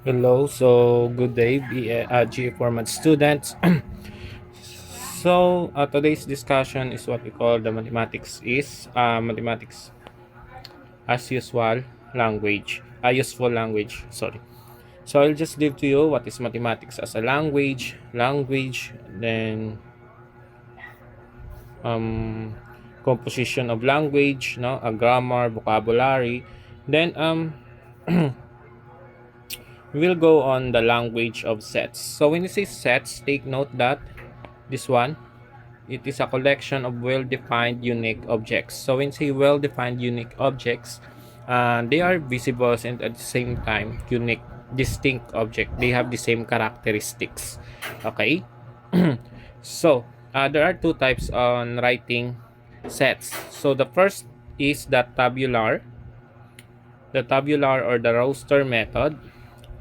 Hello, so good day, GA format students. Today's discussion is what we call the mathematics is mathematics as usual language, useful language. Sorry. So I'll just leave to you what is mathematics as a language, then um, composition of language, no, a grammar, vocabulary, then we'll go on the language of sets. So when you say sets, take note that this one, it is a collection of well-defined unique objects. So when you say well-defined unique objects, they are visible and at the same time unique, distinct object. They have the same characteristics. Okay. There are two types on writing sets. So the first is the tabular or the roster method.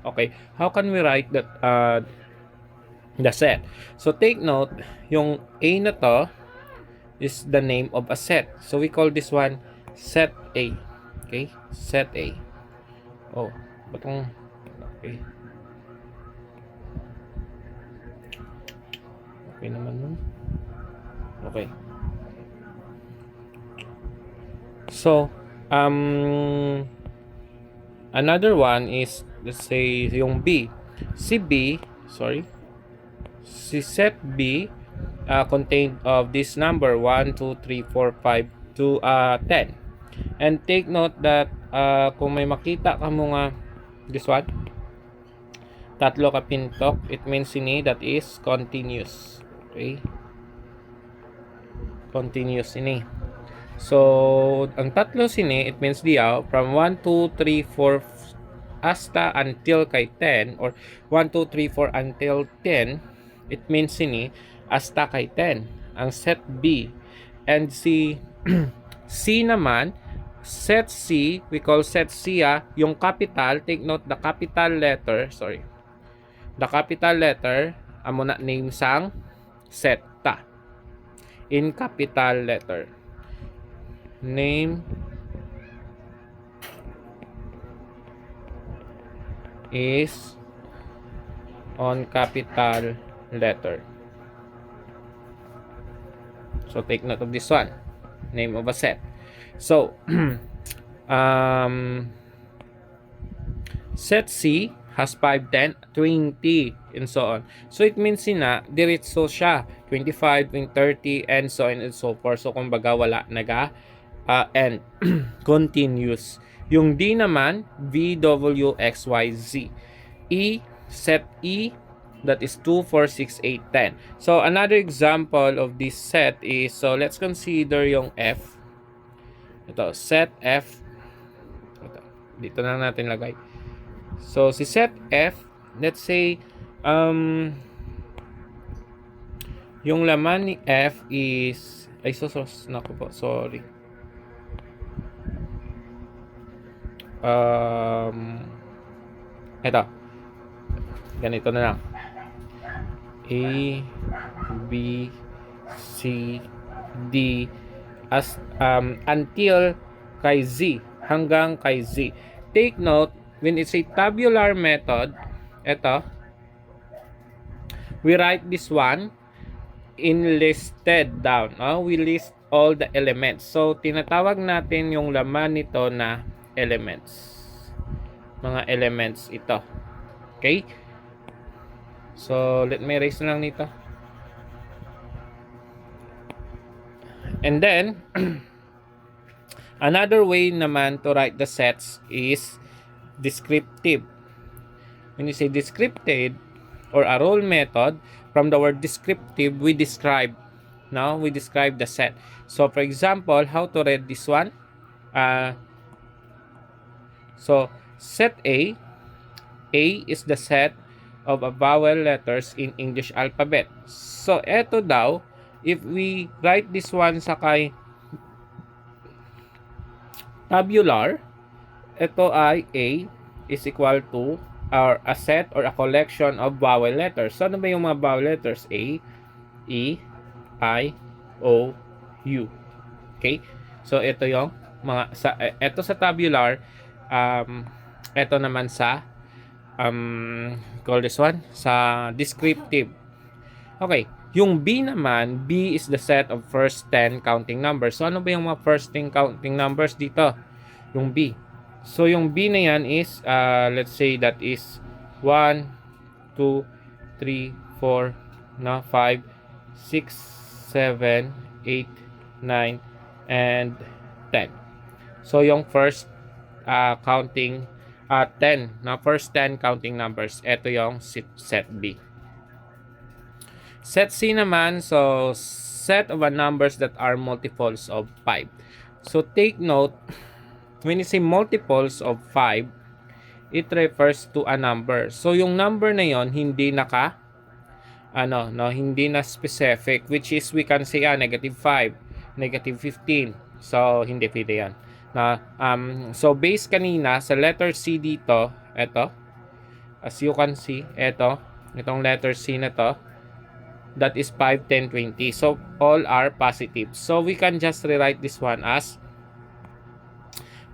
Okay, how can we write that the set? So take note, yung A na to is the name of a set. So we call this one set A. Okay, set A. Oh, batong okay. Okay naman nun. Okay. So, another one is, let's say, yung B. Si set B contained of this number 1, 2, 3, 4, 5 to 10. And take note that kung may makita ka mo nga this one, tatlo ka pintok, it means ini that is continuous. Okay? Continuous ini. So, ang tatlo sini, it means diyaw, from 1, 2, 3, 4, hasta until kay 10, or 1, 2, 3, 4 until 10, it means sini, hasta kay 10. Ang set B. And si C naman, set C, we call set C yung capital, take note the capital letter, the capital letter, amo na name sang set ta. In capital letter. Name is on capital letter. So take note of this one. Name of a set. So set C has 5, 10, 20, and so on. So it means na diretso siya 25, 30, and so on and so forth. So kumbaga wala naga and continuous. Yung D naman, V, W, X, Y, Z. E, set E, that is 2, 4, 6, 8, 10. So another example of this set is, so let's consider yung F. Ito, set F. Ito, dito na natin lagay. So si set F, let's say, yung laman ni F is, naku po, sorry. Ito. Ganito na lang. A, B, C, D, as until kay Z, hanggang kay Z. Take note, when it's a tabular method, ito, we write this one in listed down. We list all the elements. So, tinatawag natin yung laman nito na elements. Mga elements ito. Okay? So, let me erase na lang nito. And then, another way naman to write the sets is descriptive. When you say descriptive or a role method, from the word descriptive, we describe. Now, we describe the set. So, for example, how to read this one? So, set A is the set of vowel letters in English alphabet. So, eto daw, if we write this one sa kay tabular, ito ay A is equal to or a set or a collection of vowel letters. So, ano ba yung mga vowel letters? A, E, I, O, U. Okay? So, ito yung mga, ito sa tabular, ito naman sa call this one sa descriptive. Okay, yung B naman, B is the set of first 10 counting numbers. So ano ba yung mga first 10 counting numbers dito? Yung B. So yung B na yan is let's say that is 1 2 3 4 na 5 6 7 8 9 and 10. So yung first counting 10 na first 10 counting numbers, ito yung set B. Set C naman, so set of numbers that are multiples of 5. So take note, when you say multiples of 5, it refers to a number. So yung number na yon hindi hindi na specific, which is we can say negative 5, negative 15. So hindi pwede yan. So base kanina sa letter C dito, ito, as you can see, itong letter C na to, that is 5, 10, 20. So all are positive. So we can just rewrite this one as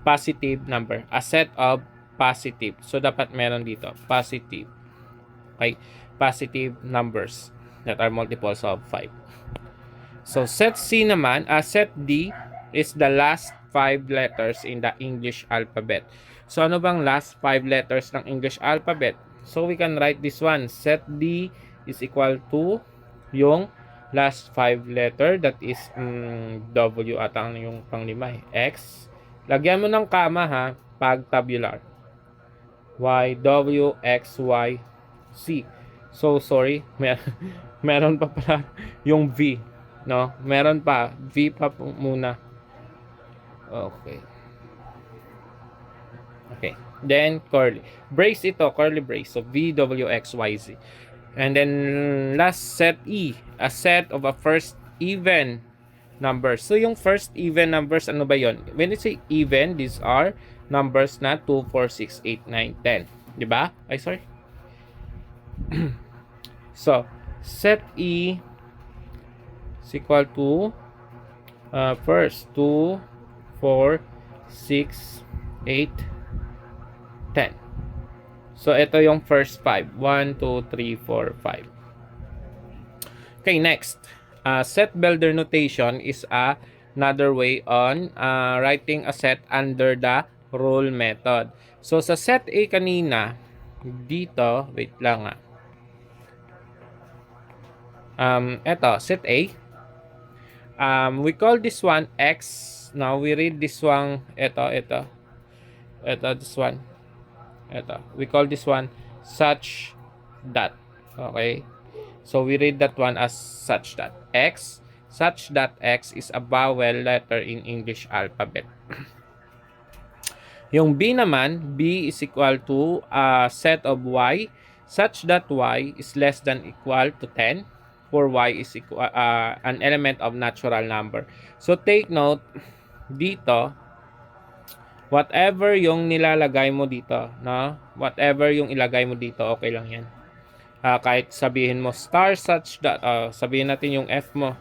positive number, a set of positive. So dapat meron dito positive, okay, positive numbers that are multiples of 5. So set C naman, set D is the last 5 letters in the English alphabet. So ano bang last 5 letters ng English alphabet? So we can write this one, set D is equal to yung last 5 letter, that is W at yung panglima, X. Lagyan mo ng comma ha pag tabular. Y, W, X, Y, C. So sorry, meron pa pala yung V, no? Meron pa, V pa muna. Okay. Okay. Then curly brace, ito curly brace. So V, W, X, Y, Z. And then last set E, a set of a first even numbers. So yung first even numbers, ano ba yon? When you say even, these are numbers na 2, 4, 6, 8, 9, 10. Diba? Ay, sorry. So, set E is equal to first 2, 4, 6, 8, 10. So, ito yung first 5. 1, 2, 3, 4, 5. Okay, next. Set builder notation is another way on writing a set under the rule method. So, sa set A kanina, dito, wait lang Ito, set A. We call this one X. Now, we read this one, ito, this one. Ito, we call this one such that. Okay? So, we read that one as such that. X, such that X is a vowel letter in English alphabet. Yung B naman, B is equal to a set of Y, such that Y is less than equal to 10, for Y is equal, an element of natural number. So, take note, dito, whatever yung nilalagay mo dito, no? Whatever yung ilagay mo dito, okay lang yan. Kahit sabihin mo star such that, sabihin natin yung F mo.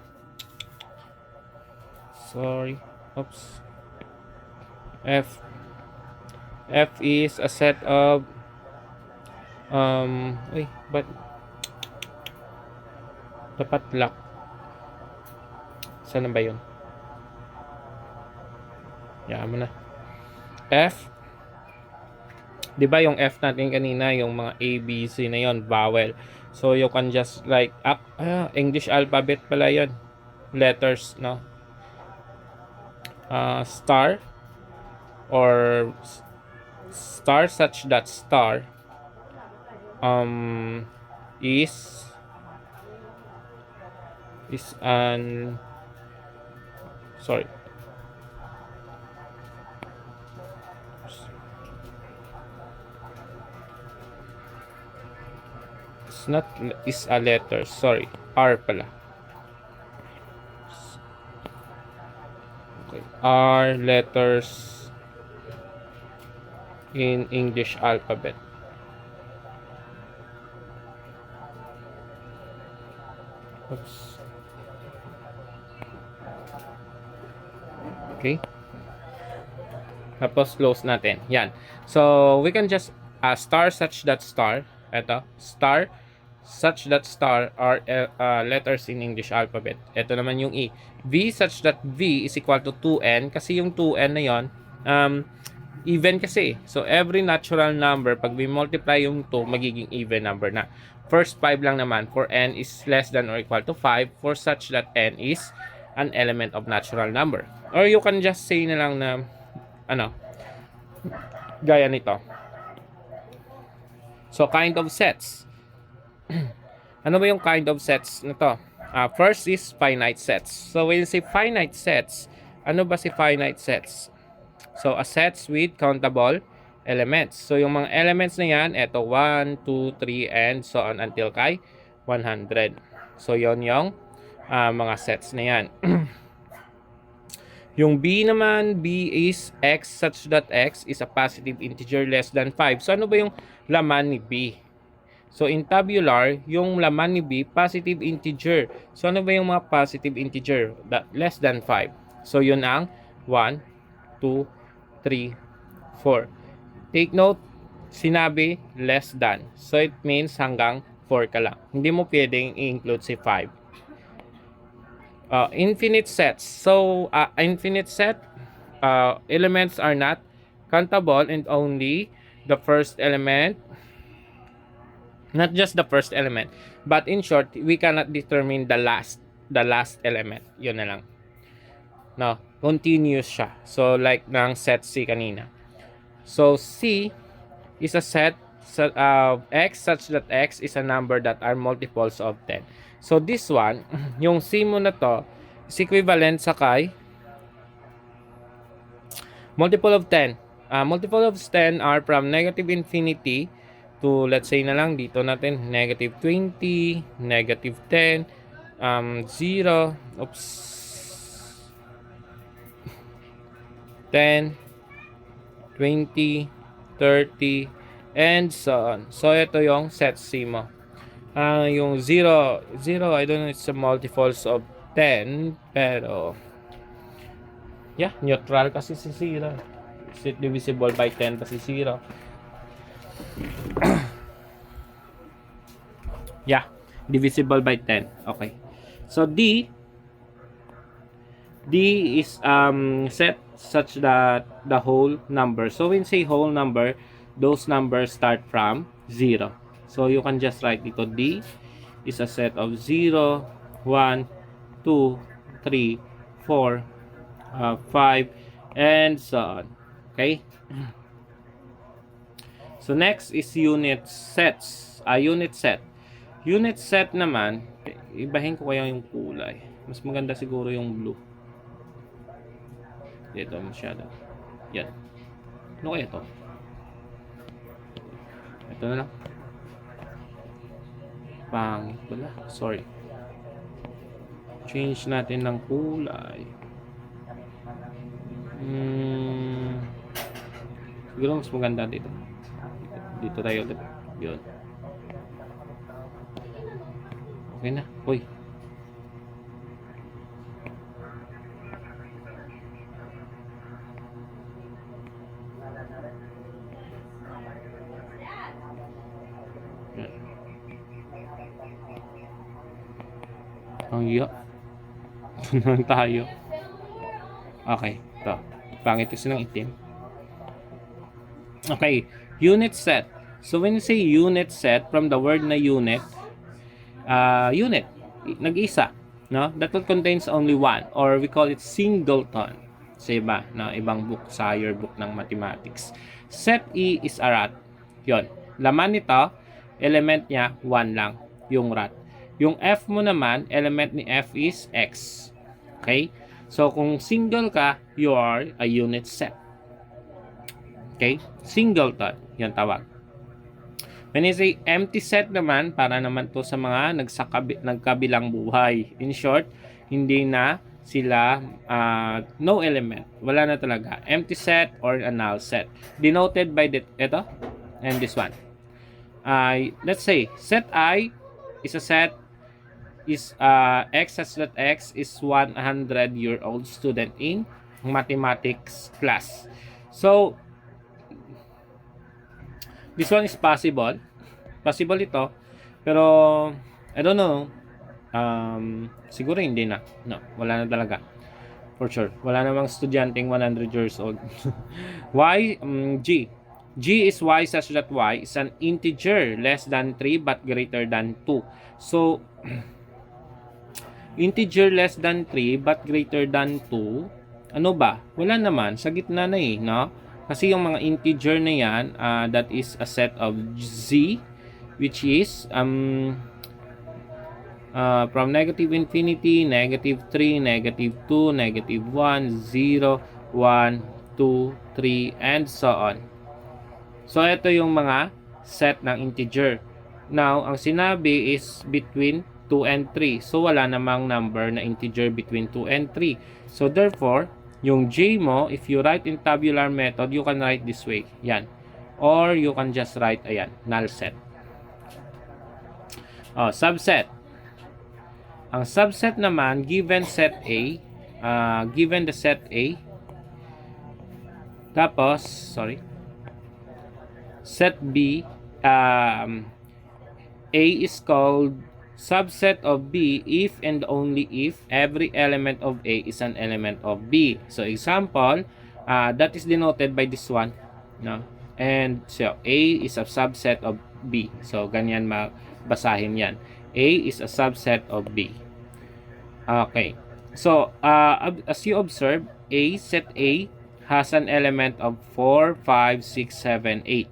Sorry. Oops. F is a set of but dapat lock. Saan ba yun? Yan mo na. F, di ba yung F natin kanina, yung mga A, B, C na yon, vowel. So you can just like English alphabet pala yon, letters, no? Star or star such that star is an sorry. It's not is a letter, sorry, R pala. Okay, R letters in English alphabet. Oops. Okay. Tapos close natin. Yan. So we can just star such that star, ito, star such that star are letters in English alphabet. Ito naman yung E. V such that V is equal to 2n kasi yung 2n na yon even kasi. So every natural number pag we-multiply yung 2 magiging even number na. First 5 lang naman for n is less than or equal to 5 for such that n is an element of natural number. Or you can just say na lang na ano gaya nito. So kind of sets. Ano ba yung kind of sets na to? First is finite sets. So when you say finite sets, ano ba si finite sets? So a sets with countable elements. So yung mga elements na yan, eto 1, 2, 3, and so on until kay 100. So yon yung mga sets na yan. Yung B naman, B is x such that x is a positive integer less than 5. So ano ba yung laman ni B? So in tabular, yung laman ni B, positive integer. So ano ba yung mga positive integer? Less than 5. So yun ang 1, 2, 3, 4. Take note, sinabi less than. So it means hanggang 4 ka lang. Hindi mo pwedeng i-include si 5. Infinite sets. So infinite set, elements are not countable and only the first element. Not just the first element, but in short, we cannot determine the last element. Yun na lang. No, continuous siya. So like ng set C kanina. So C is a set of x such that x is a number that are multiples of 10. So this one, yung C mo na to is equivalent sa kay multiple of 10. Multiple of 10 are from negative infinity to, let's say na lang dito natin, negative 20, negative 10, 0, oops, 10, 20, 30, and so on. So, ito yung set C mo. Yung 0, I don't know, it's a multiples of 10, pero, yeah, neutral kasi si 0. Is it divisible by 10 kasi 0? Yeah, divisible by 10. Okay. So D is set such that the whole number. So when say whole number, those numbers start from 0. So you can just write dito D is a set of 0, 1, 2, 3, 4, 5, and so on. Okay? So next is unit sets. Unit set. Unit set naman, ibahin ko kaya yung kulay. Mas maganda siguro yung blue. Dito masyado. Yan. Ano kaya to? Ito na lang. Pangit pala. Sorry. Change natin ng kulay. Siguro mas maganda dito. Dito tayo ulit. Yun. Okay na. Hoy. Yan. Ang iya. Tunan tayo. Okay. Ito. Pangit kasi ng itim. Okay. Unit set. So when you say unit set, from the word na unit, unit, nag-isa, no? That one contains only one, or we call it singleton sa iba, no? Ibang book, sa higher book ng mathematics. Set E is a rat. Yon. Laman nito, element niya 1 lang, yung rat. Yung F mo naman, element ni F is X. Okay? So kung single ka, you are a unit set. Okay? Singleton, yan tawag. When you say empty set naman, para naman to sa mga nagkabilang buhay. In short, hindi na sila no element. Wala na talaga. Empty set or a null set. Denoted by ito and this one. Let's say, set I is a set is X such that X is 100-year-old student in mathematics class. So, This one is possible. Possible ito. Pero, I don't know. Siguro hindi na. No, wala na talaga. For sure. Wala namang estudyanteng 100 years old. Y, G. G is Y such that Y is an integer less than 3 but greater than 2. So, integer less than 3 but greater than 2, ano ba? Wala naman. Sa gitna na eh, no? Kasi yung mga integer na yan, that is a set of Z, which is from negative infinity, negative 3, negative 2, negative 1, 0, 1, 2, 3, and so on. So, ito yung mga set ng integer. Now, ang sinabi is between 2 and 3. So, wala namang number na integer between 2 and 3. So, therefore, yung J mo, if you write in tabular method, you can write this way. Yan. Or you can just write, ayan, null set. Subset. Ang subset naman, given set A, given the set A, tapos, set B, A is called subset of B if and only if every element of A is an element of B. So, example, that is denoted by this one. No? And so, A is a subset of B. So, ganyan mabasahin yan. A is a subset of B. Okay. So, as you observe, set A has an element of 4, 5, 6, 7, 8.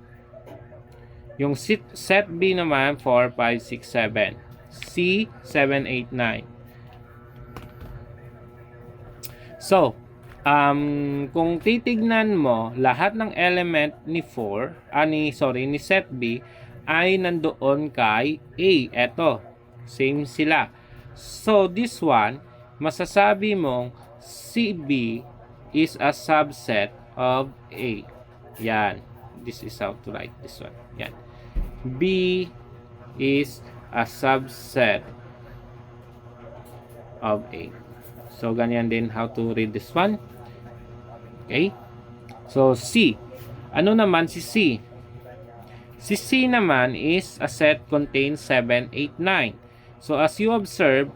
Yung set B naman, 4, 5, 6, 7. C, 7, 8, 9. So, kung titignan mo, lahat ng element ni ni set B ay nandoon kay A. Eto, same sila. So, this one, masasabi mong CB is a subset of A. Yan. This is how to write this one. Yan. B is a subset of A. So, ganyan din how to read this one. Okay? So, C. Ano naman si C? Si C naman is a set contains 7, 8, 9. So, as you observe,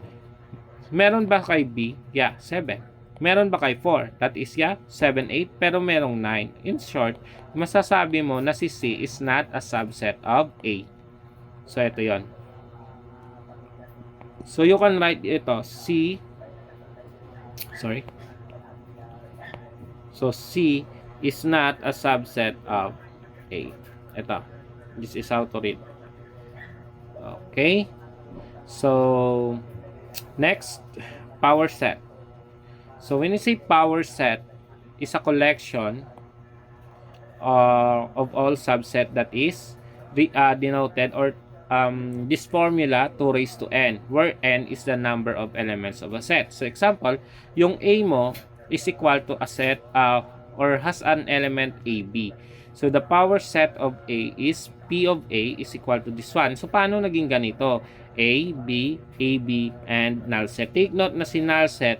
meron ba kay B? Yeah, 7. Meron ba kay 4? That is, yeah, 7, 8, pero merong 9. In short, masasabi mo na si C is not a subset of A. So, ito yon. So, you can write ito, C. So, C is not a subset of A. Ito. This is how to read. Okay. So, next, power set. So, when you say power set, is a collection of all subset that is denoted or this formula 2 raised to n, where n is the number of elements of a set. So, example, yung A mo is equal to a set or has an element AB. So, the power set of A is P of A is equal to this one. So, paano naging ganito? A, B, AB, and null set. Take note na si null set,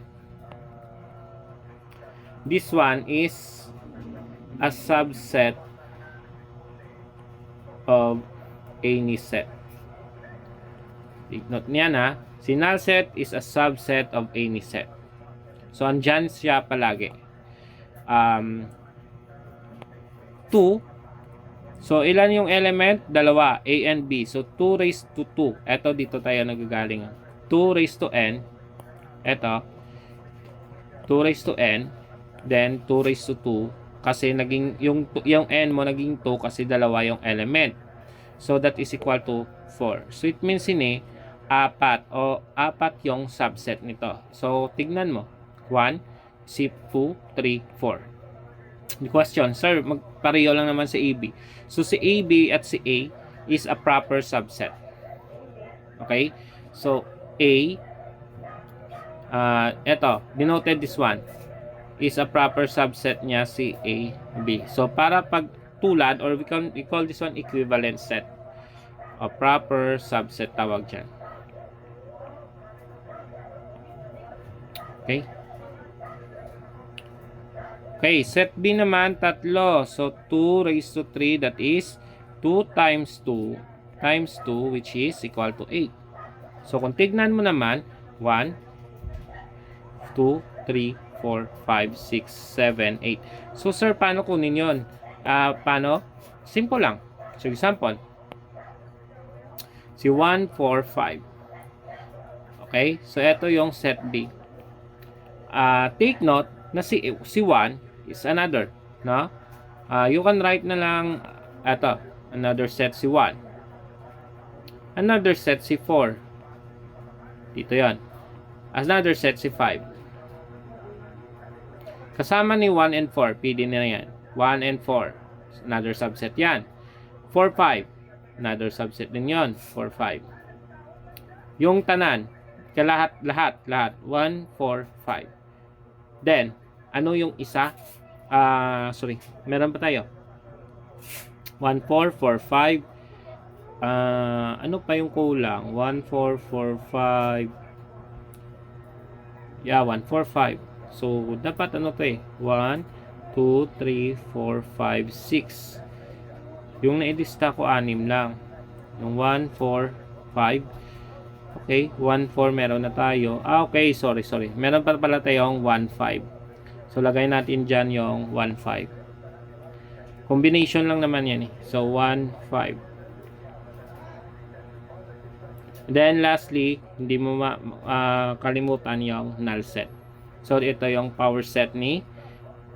this one is a subset of any set. Take note niya na, si null set is a subset of any set. So, andyan siya palagi. 2. So, ilan yung element? Dalawa, A and B. So, 2 raised to 2. Ito, dito tayo nagagaling. 2 raised to n. Ito, 2 raised to n. Then, 2 raised to 2. Kasi naging, yung n mo naging 2 kasi dalawa yung element. So, that is equal to 4. So, it means apat yung subset nito. So, tignan mo. 1, 2, 3, 4. The question, sir, magpareho lang naman si AB. So, si AB at si A is a proper subset. Okay? So, A, eto, denoted this one, is a proper subset niya si A, B. So, para pag tulad, or we call this one equivalent set. A proper subset tawag dyan. Okay? Okay, set B naman, tatlo. So, 2 raised to 3, that is 2 times 2 times 2 which is equal to 8. So kung tignan mo naman, 1, 2, 3, 4, 5, 6, 7, 8. So sir, paano kunin yun? Paano? Simple lang. So example, si 1, 4, 5. Okay? So ito yung set B. Take note na si 1 is another. No? You can write na lang ito, another set si 1. Another set si 4. Dito yan. Another set si 5. Kasama ni 1 and 4, pwede na yan. 1 and 4, another subset yan. 4, 5, another subset din yon. 4, 5. Yung tanan, lahat. 1, 4, 5. Then, ano yung isa? Sorry, meron pa tayo. 1, 4, 4, 5. Ano pa yung kulang? 1, 4, 4, 5. Yeah, 1, 4, 5. So, dapat ano to eh? 1, 2, 3, 4, 5, 6. Yung nailista ko, 6 lang. Yung 1, 4, 5. Okay, 1, 4 meron na tayo. Okay, sorry. Meron pa pala tayong 1, 5. So, lagay natin dyan yung 1, 5. Combination lang naman yan eh. So, 1, 5. Then, lastly, hindi mo kalimutan yung null set. So, ito yung power set ni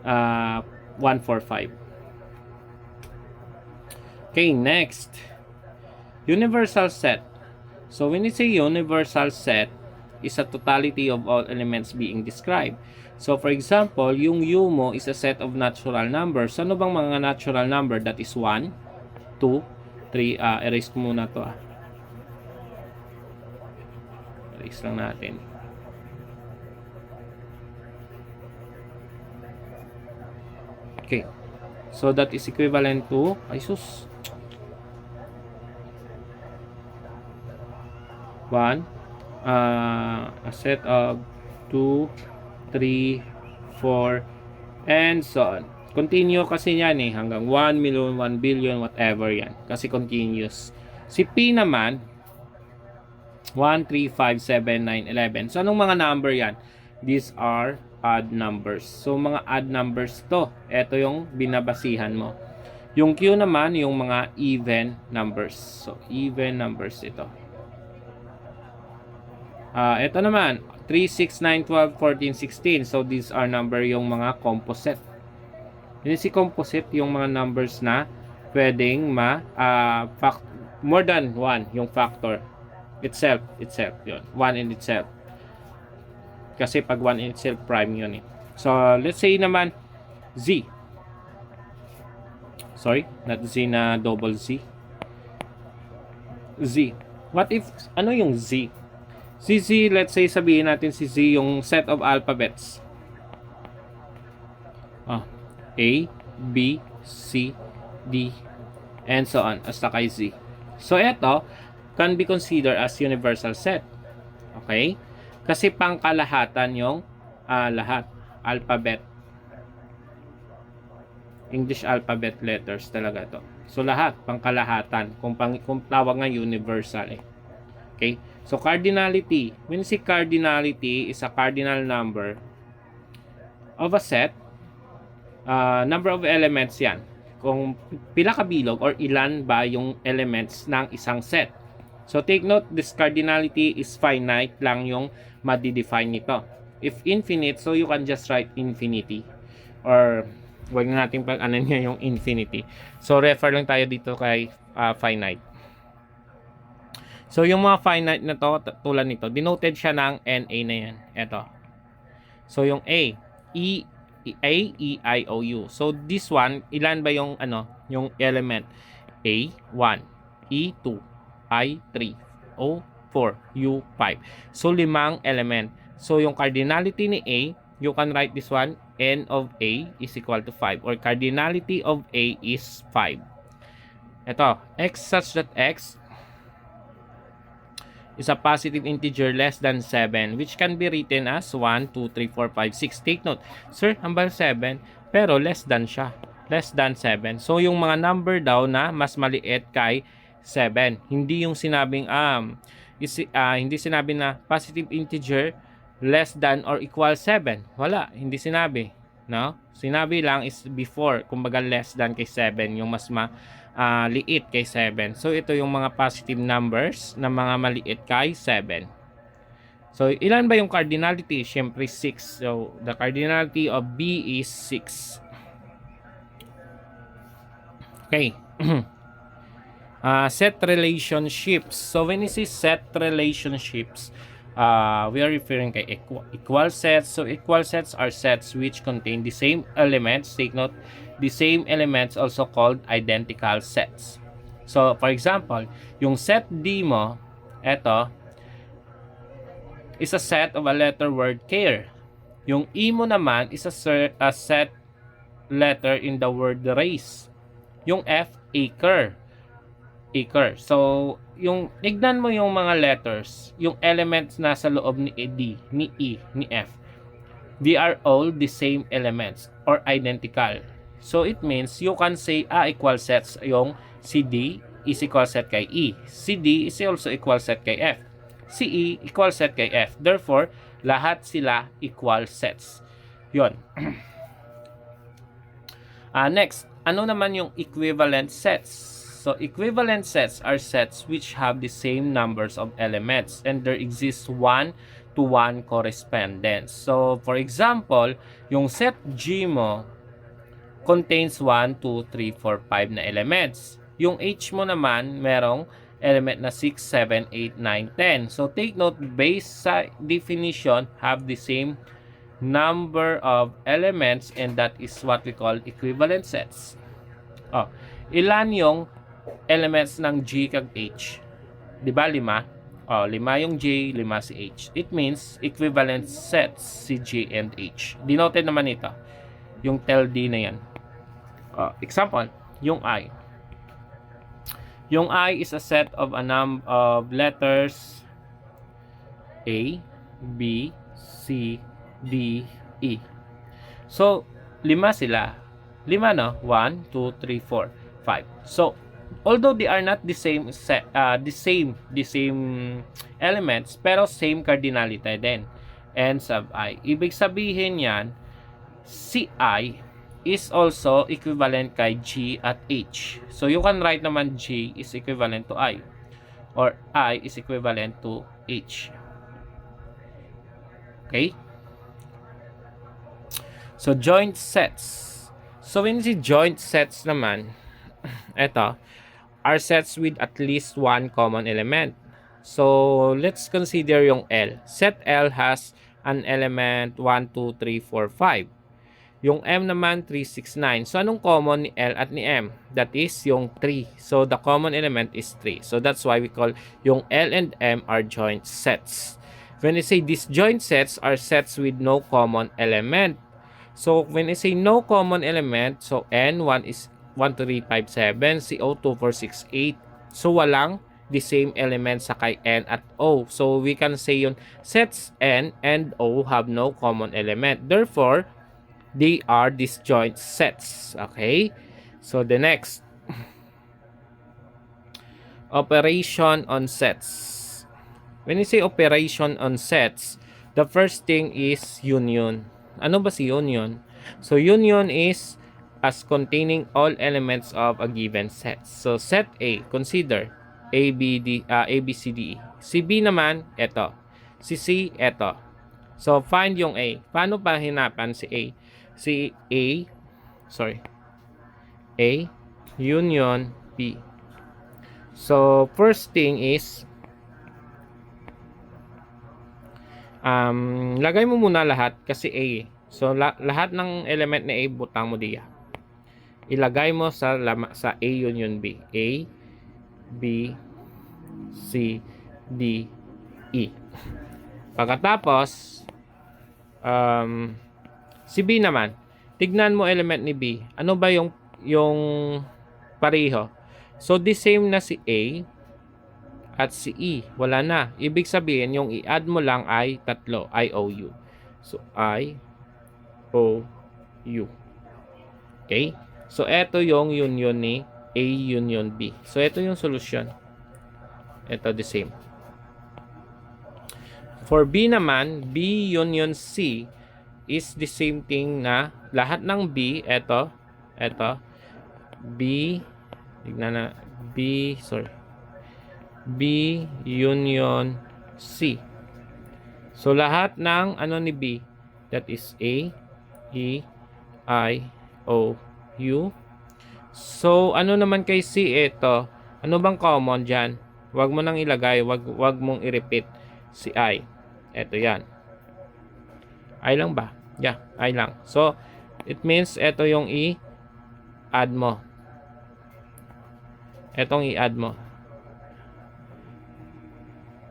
1, 4, 5. Okay, next. Universal set. So, when you say universal set, is a totality of all elements being described. So, for example, yung U mo is a set of natural numbers. Ano bang mga natural number? That is 1, 2, 3. Erase ko muna to. Erase lang natin. Okay. So that is equivalent to ISOS 1, a set of 2, 3, 4, and so on. Continue kasi yan eh, hanggang 1 million, 1 billion, whatever yan. Kasi continuous. Si P naman, 1, 3, 5, 7, 9, 11. So anong mga number yan? These are odd numbers. So, mga odd numbers to. Ito yung binabasihan mo. Yung Q naman, yung mga even numbers. So, even numbers ito. Ito naman, 3, 6, 9, 12, 14, 16. So, these are number yung mga composite. Yun si composite, yung mga numbers na pwedeng more than 1, yung factor. Itself, yun. 1 in itself. Kasi pag 1 in itself, prime yun eh. So, let's say naman, Z. Sorry, not Z na double Z. Z. What if, ano yung Z? Si Z, let's say, sabihin natin si Z yung set of alphabets. A, B, C, D, and so on, hasta kay Z. So, ito can be considered as universal set. Okay? Kasi pangkalahatan yung lahat. Alphabet. English alphabet letters talaga to. So, lahat. Pangkalahatan. Kung tawag nga universal eh. Okay? So, cardinality. When you say cardinality is a cardinal number of a set. Number of elements yan. Kung pila kabilog or ilan ba yung elements ng isang set. So, take note, this cardinality is finite lang yung madi-define nito. If infinite, so you can just write infinity. Or, wag na natin pag ano niya yung infinity. So, refer lang tayo dito kay finite. So, yung mga finite na to, tulad nito, denoted siya ng NA na yan. Ito. So, yung A, E, I, O, U. So, this one, ilan ba yung, yung element? A, 1, E, 2, I, 3, O, 4, U, 5. So, 5 element. So, yung cardinality ni A, you can write this one, N of A is equal to 5. Or cardinality of A is 5. Ito, X such that X is a positive integer less than 7, which can be written as 1, 2, 3, 4, 5, 6. Take note, sir, hambal 7, pero less than siya. less than 7. So, yung mga number daw na mas maliit kay 7. Hindi yung sinabing, hindi sinabi na positive integer less than or equal 7. Wala, hindi sinabi. No? Sinabi lang is before, kumbaga less than kay 7, yung mas liit kay 7. So, ito yung mga positive numbers na mga maliit kay 7. So, ilan ba yung cardinality? Siyempre, 6. So, the cardinality of B is 6. Okay. Set relationships. So, when you say set relationships, we are referring to equal sets. So, equal sets are sets which contain the same elements. Take note, the same elements also called identical sets. So, for example, yung set D mo, eto, is a set of a letter word care. Yung E mo naman is a set letter in the word race. Yung F, acre. So, yung tignan mo yung mga letters, yung elements nasa loob ni D, ni E, ni F. They are all the same elements or identical. So, it means you can say equal sets yung si D is equal set kay E. Si D is also equal set kay F. Si E equal set kay F. Therefore, lahat sila equal sets. Yon. Next, ano naman yung equivalent sets? So, equivalent sets are sets which have the same numbers of elements and there exists one-to-one correspondence. So, for example, yung set G mo contains 1, 2, 3, 4, 5 na elements. Yung H mo naman, merong element na 6, 7, 8, 9, 10. So, take note, based sa definition, have the same number of elements and that is what we call equivalent sets. Ilan yung elements ng G kag H? Diba 5? 5 yung J, 5 si H. It means equivalent sets si J and H. Denoted naman ito. Yung tel D na yan. Example, yung I. Yung I is a set of a number of letters A, B, C, D, E. So, 5 sila. 5 no? 1, 2, 3, 4, 5. So, although they are not the same elements, pero same cardinality din. N sub I. Ibig sabihin yan, si I is also equivalent kay G at H. So, you can write naman G is equivalent to I. Or I is equivalent to H. Okay? So, joint sets. So, when you see joint sets naman, eto, are sets with at least one common element. So, let's consider yung L. Set L has an element 1, 2, 3, 4, 5. Yung M naman, 3, 6, 9. So, anong common ni L at ni M? That is yung 3. So, the common element is 3. So, that's why we call yung L and M are joint sets. When I say these joint sets are sets with no common element. So, when I say no common element, so N1 is 1, 2, 3, 5, 7, CO2, 4, 6, 8. So, walang the same element sa kay N at O. So, we can say yun, sets N and O have no common element. Therefore, they are disjoint sets. Okay? So, the next. Operation on sets. When you say operation on sets, the first thing is union. Ano ba si union? So, union is as containing all elements of a given set. So, set A, consider A, B, C, D, E. Si B naman, eto. Si C, eto. So, find yung A. Paano pa hinapan si A? Si A union B. So, first thing is, lagay mo muna lahat kasi A. So, lahat ng element na A, butang mo diya. Ilagay mo sa A union B. A, B, C, D, E. Pagkatapos, si B naman, tignan mo element ni B. Ano ba yung pareho? So, the same na si A at si E. Wala na. Ibig sabihin, yung i-add mo lang ay tatlo. I-O-U. So, I-O-U. Okay? So, ito yung union ni A union B. So, ito yung solusyon. Ito the same. For B naman, B union C is the same thing na lahat ng B, ito, B, tignan na, B union C. So, lahat ng ano ni B, that is A, E, I, O, U. So, ano naman kay C, ito, ano bang common dyan? Huwag mo nang ilagay, wag mong i-repeat si I. Ito yan. I lang ba? Yeah, I lang. So, it means ito yung i-add mo. Etong i-add mo.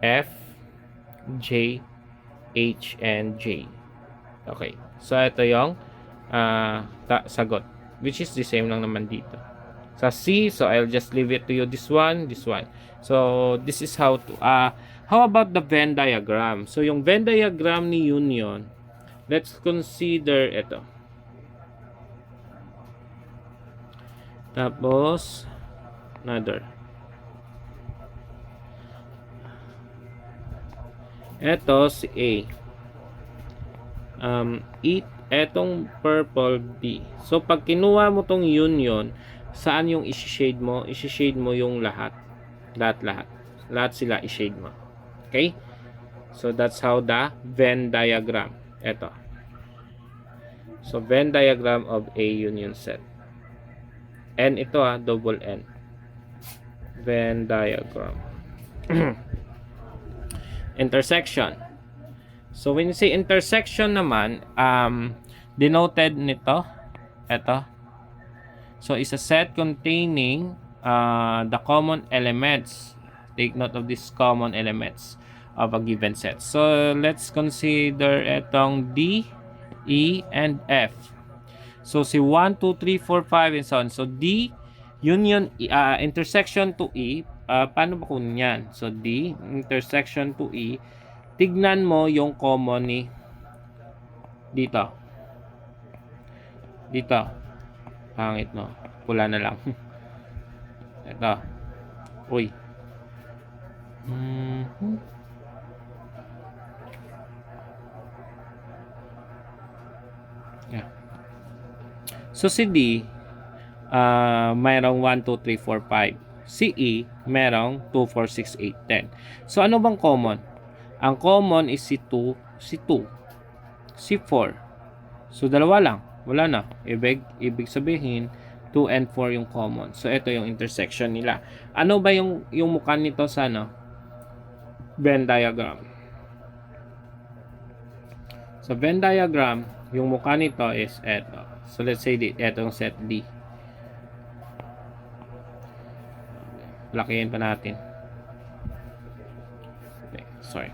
F, J, H, and J. Okay. So, ito yung sagot. Which is the same lang naman dito. Sa C, so I'll just leave it to you. This one. So, this is how to, how about the Venn diagram? So, yung Venn diagram ni union, let's consider ito. Tapos, another. Ito, si A. Etong purple B. So, pag kinuha mo tong union, saan yung isi-shade mo? Isi-shade mo yung lahat. Lahat sila i-shade mo. Okay? So, that's how the Venn diagram. Ito. So, Venn diagram of A union set. N ito double N. Venn diagram. Intersection. So, when you say intersection naman, denoted nito, ito. So, is a set containing the common elements. Take note of these common elements of a given set. So, let's consider itong D, E, and F. So, si 1, 2, 3, 4, 5, and so on. So, D, union, intersection to E. Paano ba kung yan? So, D, intersection to E. Tignan mo yung common ni dito. Pangit, no? Pula na lang. Ito. Uy. Yeah. So, si D, mayroong 1, 2, 3, 4, 5. Si E, mayroong 2, 4, 6, 8, 10. So, ano bang common? Ang common is si 2, si 4. So, dalawa lang. Wala na. Ibig sabihin, 2 and 4 yung common. So, ito yung intersection nila. Ano ba yung mukha nito sa Venn diagram? So, Venn diagram, yung mukha nito is ito. So, let's say itong set D. Lakihin pa natin. Okay, sorry.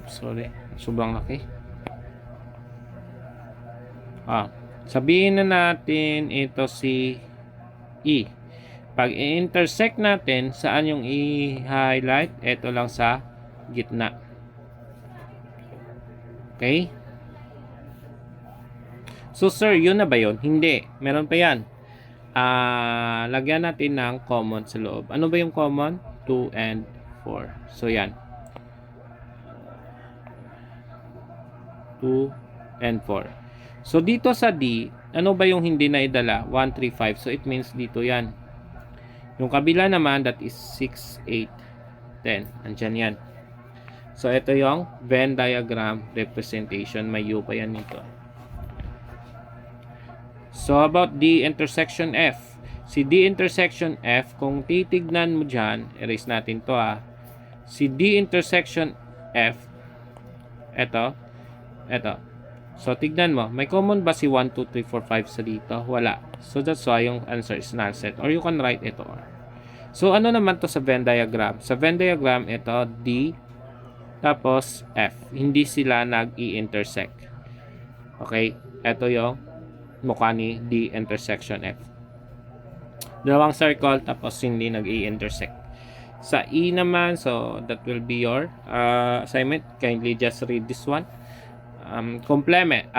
Sorry, sobrang laki. Sabihin na natin ito si E. Pag i-intersect natin, saan yung i-highlight? Ito lang sa gitna. Okay? So, sir, yun na ba yun? Hindi. Meron pa yan. Lagyan natin ng common sa loob. Ano ba yung common? 2 and 4. So, yan. 2 and 4. So, dito sa D, ano ba yung hindi na idala? 1, 3, 5. So, it means dito yan. Yung kabila naman, that is 6, 8, 10. Andyan yan. So, ito yung Venn diagram representation. May U pa yan nito. So, about D intersection F. Si D intersection F, kung titignan mo dyan, erase natin to Si D intersection F, ito. So, tignan mo. May common ba si 1, 2, 3, 4, 5 sa dito? Wala. So, that's why yung answer is null set. Or you can write ito. So, ano naman to sa Venn diagram? Sa Venn diagram, ito, D, tapos F. Hindi sila nag-i-intersect. Okay? Ito yung mukha ni D intersection F. Dalawang circle, tapos hindi nag-i-intersect. Sa E naman, so that will be your assignment. Kindly just read this one. Complement.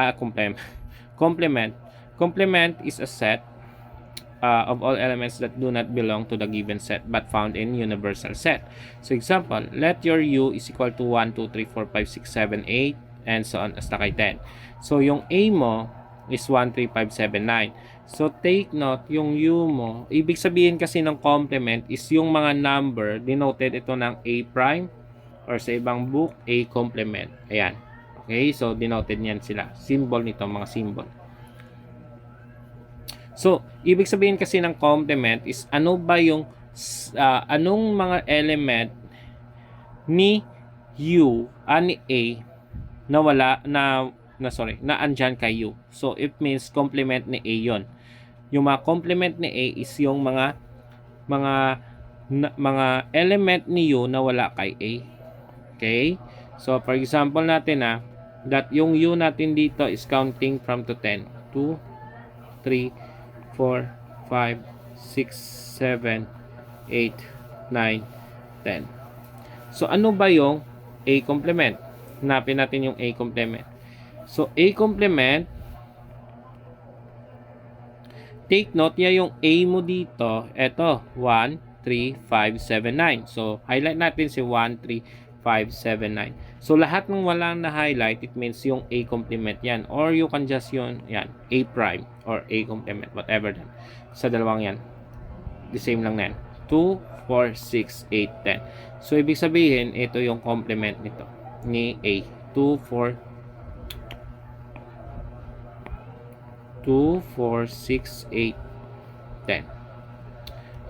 Complement is a set of all elements that do not belong to the given set but found in universal set. So example, let your U is equal to 1, 2, 3, 4, 5, 6, 7, 8 and so on hasta kay 10. So yung A mo is 1, 3, 5, 7, 9. So take note, yung U mo, ibig sabihin kasi ng complement is yung mga number, denoted ito ng A prime or sa ibang book, A complement. Ayan. Okay, so denoted niyan sila. Symbol nito, mga symbol. So, ibig sabihin kasi ng complement is ano ba yung anong mga element ni U, ni A na wala na andyan kay U. So, it means complement ni A yon. Yung mga complement ni A is yung mga element ni U na wala kay A. Okay? So, for example natin that yung U natin dito is counting from to 10. 2, 3, 4, 5, 6, 7, 8, 9, 10. So, ano ba yung A complement? Hanapin natin yung A complement. So, A complement, take note niya yung A mo dito. Ito, 1, 3, 5, 7, 9. So, highlight natin si 1, 3, 5, 7, 9. So, lahat ng walang na-highlight, it means yung A complement yan. Or you can just yan, A prime or A complement, whatever then. Sa dalawang yan. The same lang na yan. 2, 4, 6, 8, 10. So, ibig sabihin, ito yung complement nito ni A. 2, 4, 6, 8, 10.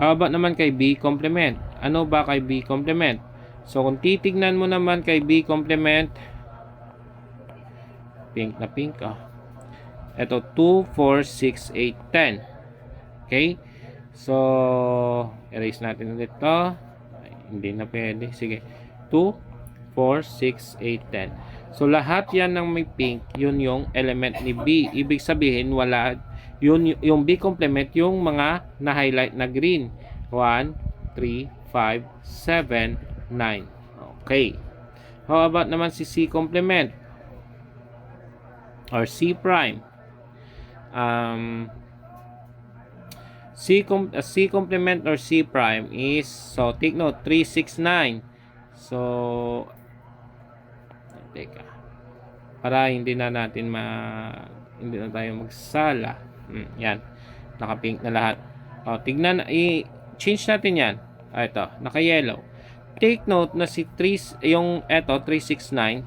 How about naman kay B complement? Ano ba kay B complement? So, kung titignan mo naman kay B complement, pink na pink, ito, 2, 4, 6, 8, 10. Okay? So, erase natin ulit ito. Hindi na pwede. Sige. 2, 4, 6, 8, 10. So, lahat yan ng may pink, yun yung element ni B. Ibig sabihin, wala, yun, yung B complement, yung mga na-highlight na green. 1, 3, 5, 7, 9. Okay. How about naman si C complement or C prime? C complement or C prime is, so take note, 3, 6, 9. So, teka, para hindi na tayo magsala. Yan, naka-pink na lahat. Tignan, i-change natin yan. Ito, naka-yellow. Take note na si 3, yung eto 369,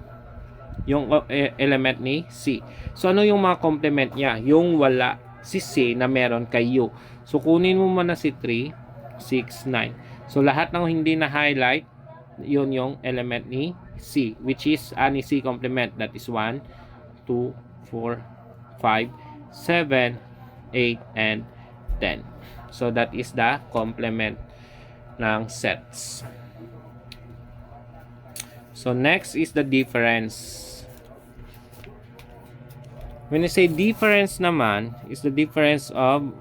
yung element ni C. So ano yung mga complement niya? Yung wala si C na meron kay U. So kunin mo muna si 3, 6, 9. So lahat ng hindi na highlight, yun yung element ni C, which is ni C complement. That is 1, 2, 4, 5, 7, 8, and 10. So that is the complement ng sets. So, next is the difference. When you say difference naman, is the difference of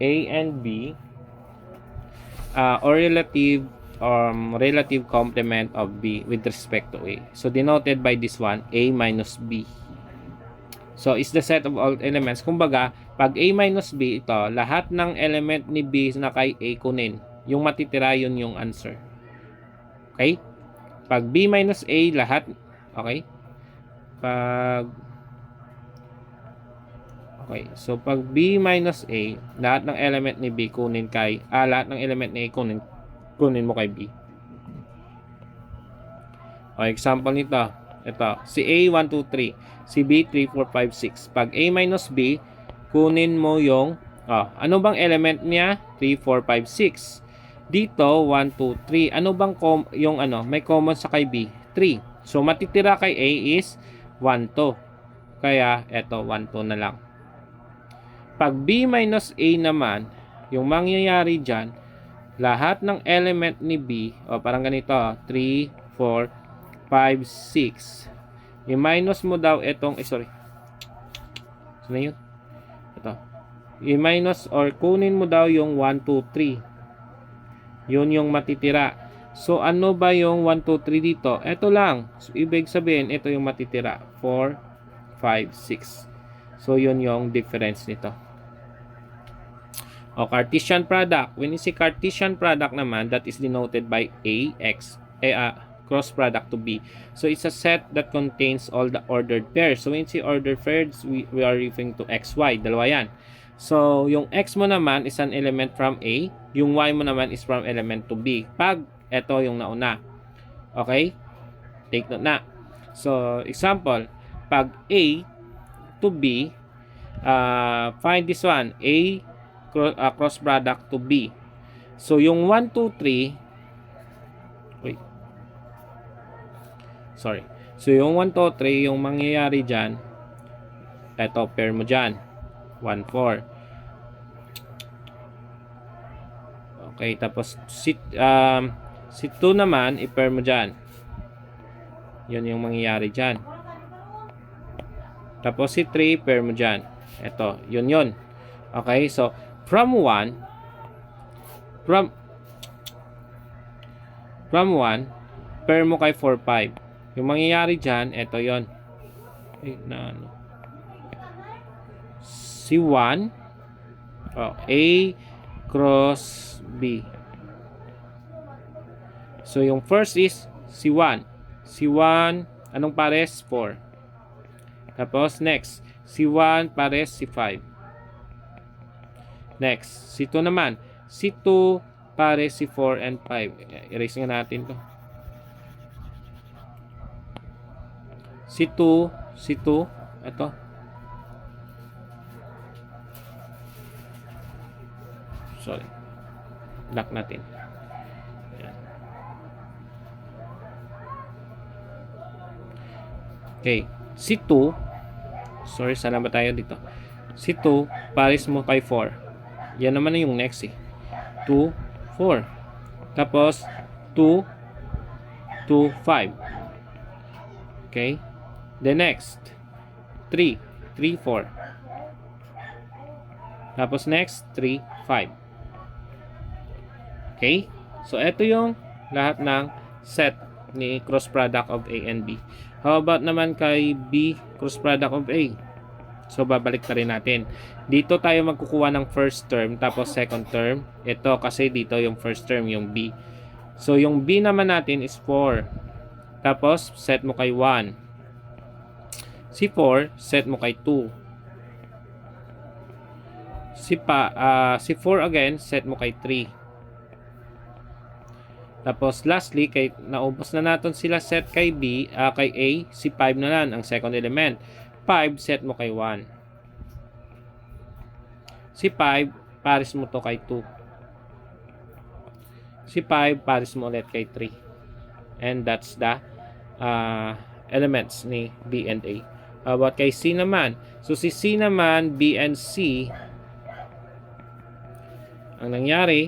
A and B or relative complement of B with respect to A. So, denoted by this one, A minus B. So, is the set of all elements. Kumbaga, pag A minus B, ito, lahat ng element ni B na kay A kunin. Yung matitira, yun yung answer. Okay? Pag B minus A, lahat. Okay? Okay. So, pag B minus A, lahat ng element ni B kunin kay, lahat ng element ni A kunin mo kay B. Okay, example nito. Ito. Si A, 1, 2, 3. Si B, 3, 4, 5, 6. Pag A minus B, kunin mo yung, ano bang element niya? 3, 4, 5, 6. Dito, 1, 2, 3. Ano bang yung may common sa kay B? 3. So, matitira kay A is 1, 2. Kaya, eto, 1, 2 na lang. Pag B minus A naman, yung mangyayari dyan, lahat ng element ni B, parang ganito, 3, 4, 5, 6. I-minus mo daw itong, So, na yun. Ito. I-minus or kunin mo daw yung 1, 2, 3. Yun yung matitira. So, ano ba yung 1, 2, 3 dito? Ito lang. So, ibig sabihin, ito yung matitira. 4, 5, 6. So, yun yung difference nito. O, Cartesian product. When you see Cartesian product naman, that is denoted by cross product to B. So, it's a set that contains all the ordered pairs. So, when you see ordered pairs, we are referring to X, Y. Dalawa yan. So, yung X mo naman is an element from A. Yung Y mo naman is from element to B. Pag ito yung nauna. Okay? Take note na. So, example, pag A to B, find this one. A cross product to B. So, yung 1, 2, 3, wait. Sorry. So, yung 1, 2, 3, yung mangyayari dyan, eto, pair mo dyan. 1, 4. Okay, tapos si 2 naman, i-pair mo dyan. Yun yung mangyayari dyan. Tapos si 3, pair mo dyan. Ito, yun. Okay, so from 1, pair mo kay 4, 5. Yung mangyayari dyan, ito yun. Si 1, A cross B. So, yung first is C1. C1, anong pares? 4. Tapos, next. C1 pares C5. Next. C2 naman. C2 pares C4 and 5. Erase nga natin to. C2. Ito. Sorry. Lock natin. Yan. Okay. C2. Sorry, saan ba tayo dito? C2, pares mo kay 4. Yan naman na yung next eh. 2, 4. Tapos, 2, 2, 5. Okay. The next, 3, 3, 4. Tapos next, 3, 5. Okay? So, ito yung lahat ng set ni cross product of A and B. How about naman kay B cross product of A? So, babalik na rin natin. Dito tayo magkukuha ng first term, tapos second term. Ito kasi dito yung first term, yung B. So, yung B naman natin is 4. Tapos, set mo kay 1. Si 4, set mo kay 2. Si 4 again, set mo kay 3. Tapos lastly, kay naubos na natin sila set kay B, kay A, si 5 na lang ang second element. 5 set mo kay 1. Si 5 pares mo to kay 2. Si 5 pares mo ulit kay 3. And that's the elements ni B and A. How about kay C naman? So si C naman, B and C, ang nangyari,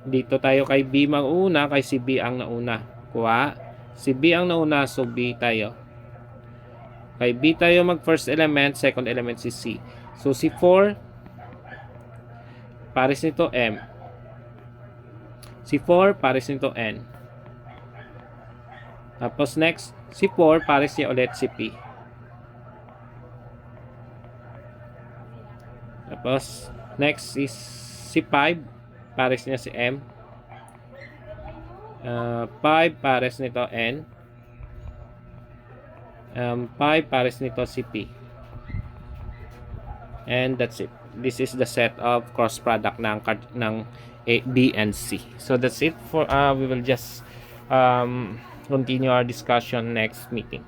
dito tayo kay B mag-una, kay si B ang nauna. Kuha. Si B ang nauna, so B tayo. Kay B tayo mag first element, second element si C. So si 4, pares nito M. Si 4, pares nito N. Tapos next, si 4, pares niya ulit si P. Tapos next is si 5. Pares niya si M. 5 pares nito N. 5 pares nito si P. And that's it. This is the set of cross product ng A, B, and C. So that's it for we will just continue our discussion next meeting.